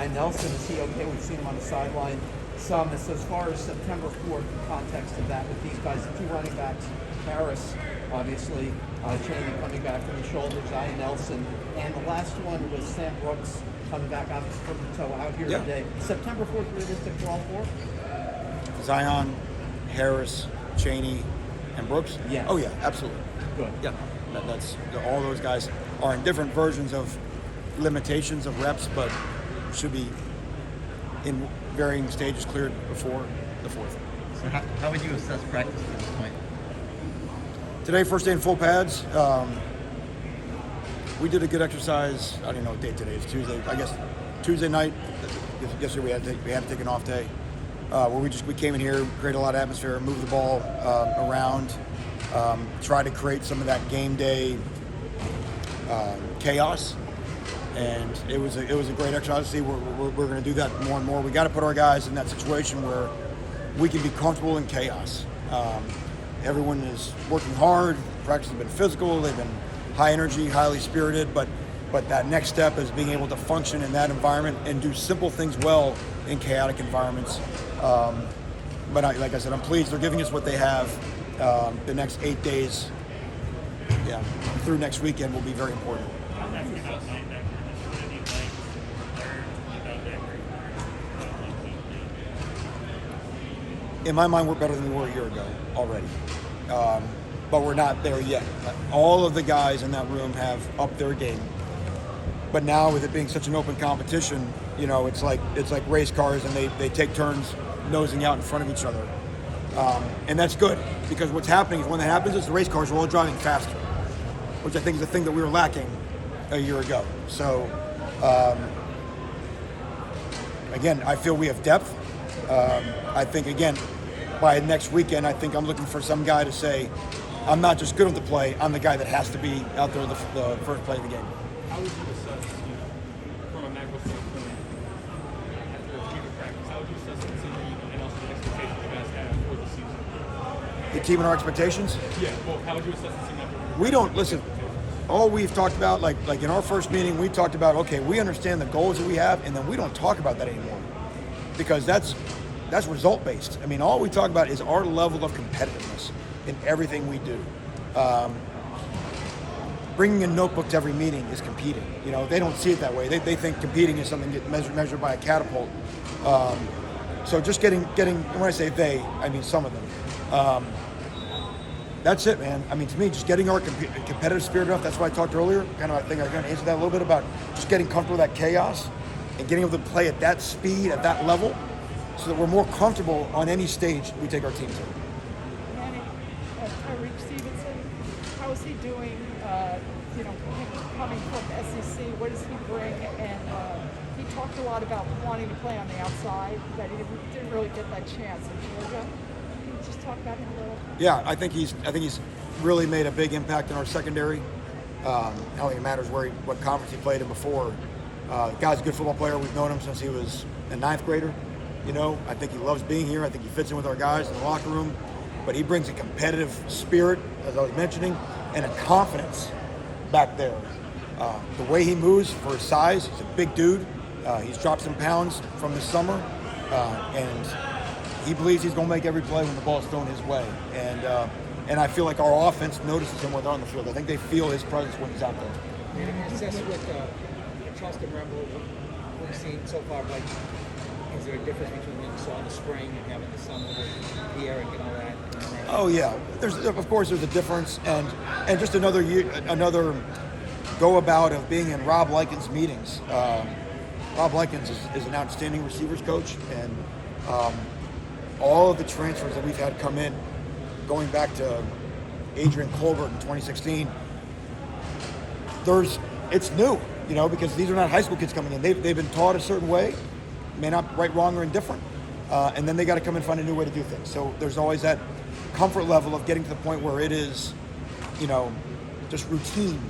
Zion Nelson, is he okay? We've seen him on the sideline some. So as far as September 4th, the context of that with these guys, the two running backs, Harris, obviously, Cheney coming back from the shoulder, Zion Nelson, and the last one was Sam Brooks coming back obviously from the toe out here today. September 4th, realistic for all four? Zion, Harris, Cheney, and Brooks? Yes. Oh, yeah, absolutely. Good. Yeah, that's all those guys are in different versions of limitations of reps, but should be in varying stages cleared before the 4th. So how would you assess practice at this point? Today, first day in full pads. We did a good exercise. I don't even know what day today is. Tuesday, I guess. Tuesday night. Yesterday we had to take an off day. Where we came in here, created a lot of atmosphere, moved the ball around, tried to create some of that game day chaos, and it was a great exercise. Obviously, we're going to do that more and more. We got to put our guys in that situation where we can be comfortable in chaos. Everyone is working hard. Practice has been physical. They've been high energy, highly spirited, but that next step is being able to function in that environment and do simple things well in chaotic environments. But like I said, I'm pleased they're giving us what they have. The next 8 days, through next weekend will be very important. In my mind, we're better than we were a year ago already. But we're not there yet. All of the guys in that room have upped their game. But now with it being such an open competition, it's like race cars, and they take turns nosing out in front of each other. And that's good, because what's happening is when that happens is the race cars are all driving faster, which I think is the thing that we were lacking a year ago. So, again, I feel we have depth. I think, again, by next weekend, I think I'm looking for some guy to say, I'm not just good at the play, I'm the guy that has to be out there the first play of the game. How would you assess, from a macro standpoint, after a week of practice, how would you assess the season and also the expectations you guys have for the season? The team and our expectations? Yeah, well, how would you assess the season after? We don't, listen, all we've talked about, like in our first meeting, we talked about, okay, we understand the goals that we have, and then we don't talk about that anymore, because that's result-based. I mean, all we talk about is our level of competitiveness in everything we do. Bringing a notebook to every meeting is competing. They don't see it that way. They think competing is something that measured by a catapult. So just getting. When I say they, I mean some of them. That's it, man. I mean, to me, just getting our competitive spirit up. That's why I talked earlier. I think I'm going to answer that a little bit about just getting comfortable with that chaos and getting able to play at that speed, at that level, so that we're more comfortable on any stage we take our team to. Manny, Tyreek Stevenson, how is he doing? Coming from SEC, what does he bring? And he talked a lot about wanting to play on the outside, that he didn't really get that chance in Georgia. Can you just talk about him a little? Yeah, I think he's really made a big impact in our secondary. I don't think it matters what conference he played in before. The guy's a good football player. We've known him since he was a ninth grader. I think he loves being here. I think he fits in with our guys in the locker room. But he brings a competitive spirit, as I was mentioning, and a confidence back there. The way he moves for his size, he's a big dude. He's dropped some pounds from this summer, and he believes he's going to make every play when the ball is thrown his way. And I feel like our offense notices him when they're on the field. I think they feel his presence when he's out there. Assess with Charleston Rebel, what we've seen so far, like, is there a difference between what you saw in the spring and having the summer with the Eric and all that? Oh yeah, of course there's a difference, and just another go about of being in Rob Likens meetings. Rob Likens is an outstanding receivers coach, and all of the transfers that we've had come in, going back to Adrian Colbert in 2016, it's new, because these are not high school kids coming in. They've been taught a certain way, may not right, wrong, or indifferent, and then they got to come and find a new way to do things. So there's always that comfort level of getting to the point where it is, just routine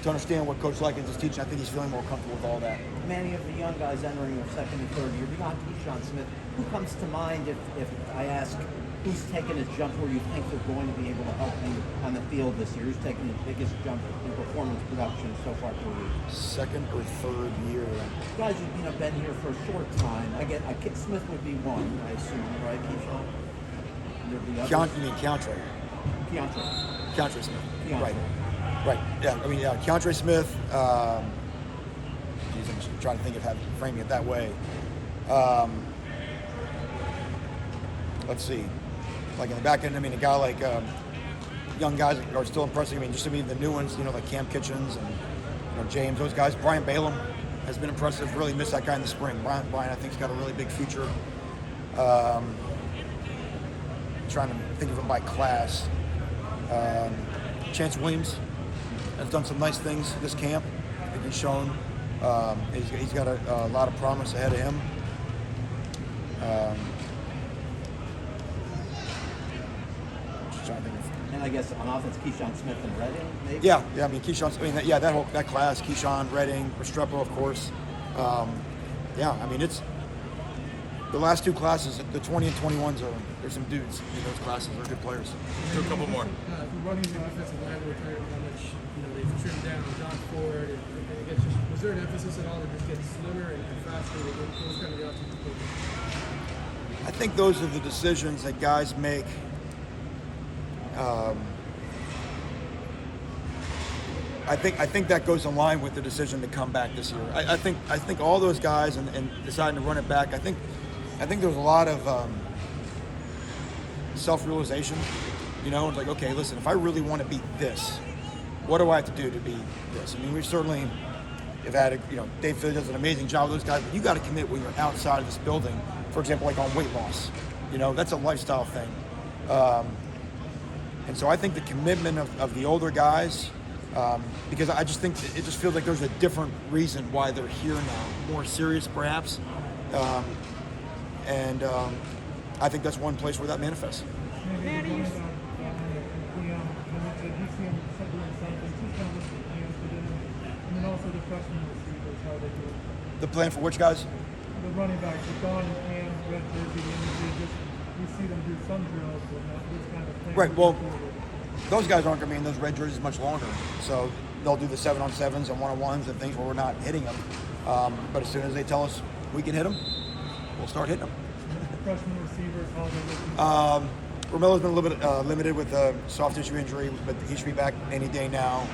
to understand what Coach Likens is teaching. I think he's feeling more comfortable with all that. Many of the young guys entering their second and third year, beyond Keyshawn Smith, who comes to mind if I ask who's taken a jump where you think they're going to be able to help you on the field this year? Who's taken the biggest jump in performance production so far per week? Second or third year. Guys who've been here for a short time. Kit Smith would be one, I assume, right, Keyshawn? There'd be others. You mean Keontre? Keontre. Smith. Keontre. Right. Yeah. I mean, Keontre Smith. Geez, I'm just trying to think of framing it that way. Let's see. Like in the back end, I mean, a guy like young guys are still impressive. I mean, just to me, the new ones, like Cam Kitchens and James, those guys. Brian Balaam has been impressive. Really missed that guy in the spring. Brian, I think, has got a really big future. Trying to think of him by class. Chance Williams has done some nice things this camp. I think he's shown he's got a lot of promise ahead of him. Just trying to think of. And I guess on offense, Keyshawn Smith and Redding, maybe? Yeah. I mean, that class, Keyshawn, Redding, Restrepo, of course. I mean, it's the last two classes, the 20 and 21s there's some dudes in those classes. They're good players. Do a couple more. The running the offensive line, we're tired of how much they've trimmed down John Ford, and I guess was there an emphasis at all to just get slimmer and faster? What was kind of the offensive coach? I think those are the decisions that guys make. I think that goes in line with the decision to come back this year. I think all those guys and deciding to run it back. I think there's a lot of self-realization. It's like, okay, listen, if I really want to be this, what do I have to do to be this? I mean, we certainly have had, Dave Philly does an amazing job with those guys, but you got to commit when you're outside of this building. For example, like on weight loss, that's a lifestyle thing. And so I think the commitment of the older guys, because I just think it just feels like there's a different reason why they're here now, more serious perhaps. I think that's one place where that manifests. Manny, you And then also the freshman receivers, how they do it. The plan for which guys? The running backs, the Don and Red Jersey, we see them do some drills, but not this kind of thing. Right, well, those guys aren't going to be in those red jerseys much longer. So they'll do the 7-on-7s and 1-on-1s and things where we're not hitting them. But as soon as they tell us we can hit them, we'll start hitting them. Freshman receivers, how they look. Romelo's been a little bit limited with a soft tissue injury, but he should be back any day now.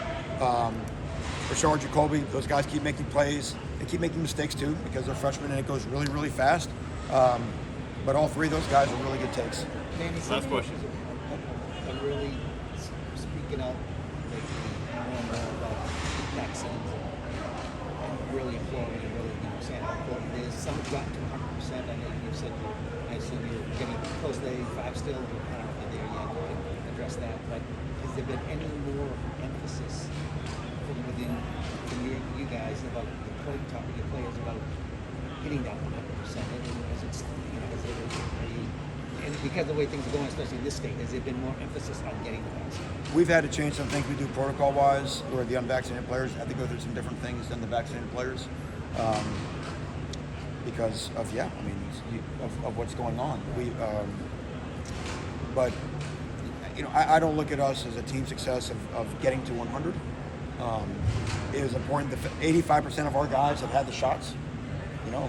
Rashard Jacoby, those guys keep making plays. They keep making mistakes too because they're freshmen and it goes really, really fast. But all three of those guys are really good takes. Manny, Last question. Are really speaking out more and more about vaccines and really important and really saying how important it is. Some have gotten to 100%. I know you said I assume you're getting close to 85 still. I don't know if you're there yet to address that. But has there been any more emphasis from you guys about talking to your players about hitting that 100%? And because of the way things are going, especially in this state, has there been more emphasis on getting the vaccine? We've had to change some things we do protocol-wise, where the unvaccinated players have to go through some different things than the vaccinated players, because of of what's going on. But I don't look at us as a team success of getting to 100. It is important that 85% of our guys have had the shots.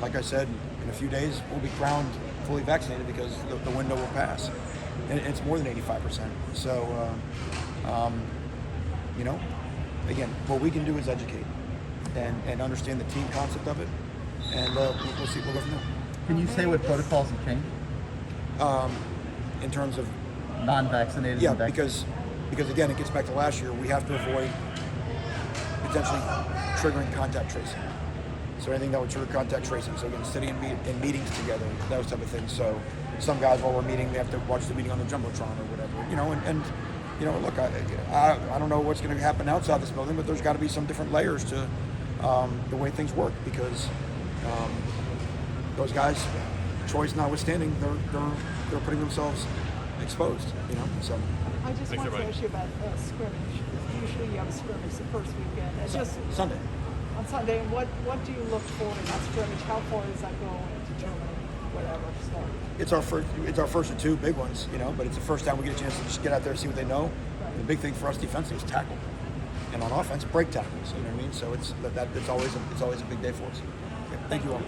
Like I said, in a few days we'll be crowned fully vaccinated because the window will pass, and it's more than 85%. So, again, what we can do is educate and understand the team concept of it, and we'll see. We'll go from there. Can you say what protocols have changed? In terms of Non-vaccinated? yeah, and vaccinated? because again, it gets back to last year. We have to avoid potentially triggering contact tracing. So anything that would trigger contact tracing. So again, sitting in meetings together, those type of things. So some guys, while we're meeting, they have to watch the meeting on the jumbotron or whatever. Look, I don't know what's going to happen outside this building, but there's got to be some different layers to the way things work because those guys, choice notwithstanding, they're putting themselves exposed. So. I just Thanks, want to everybody. ask you about scrimmage. Usually you have a scrimmage the first weekend. It's just Sunday. on Sunday. And what do you look for in that scrimmage? How far does that go in determining whatever. So It's our first of two big ones, you know. But it's the first time we get a chance to just get out there and see what they know. Right. The big thing for us defensively is tackle, and on offense, break tackles. You know what I mean? So it's always a big day for us. Okay, thank you all.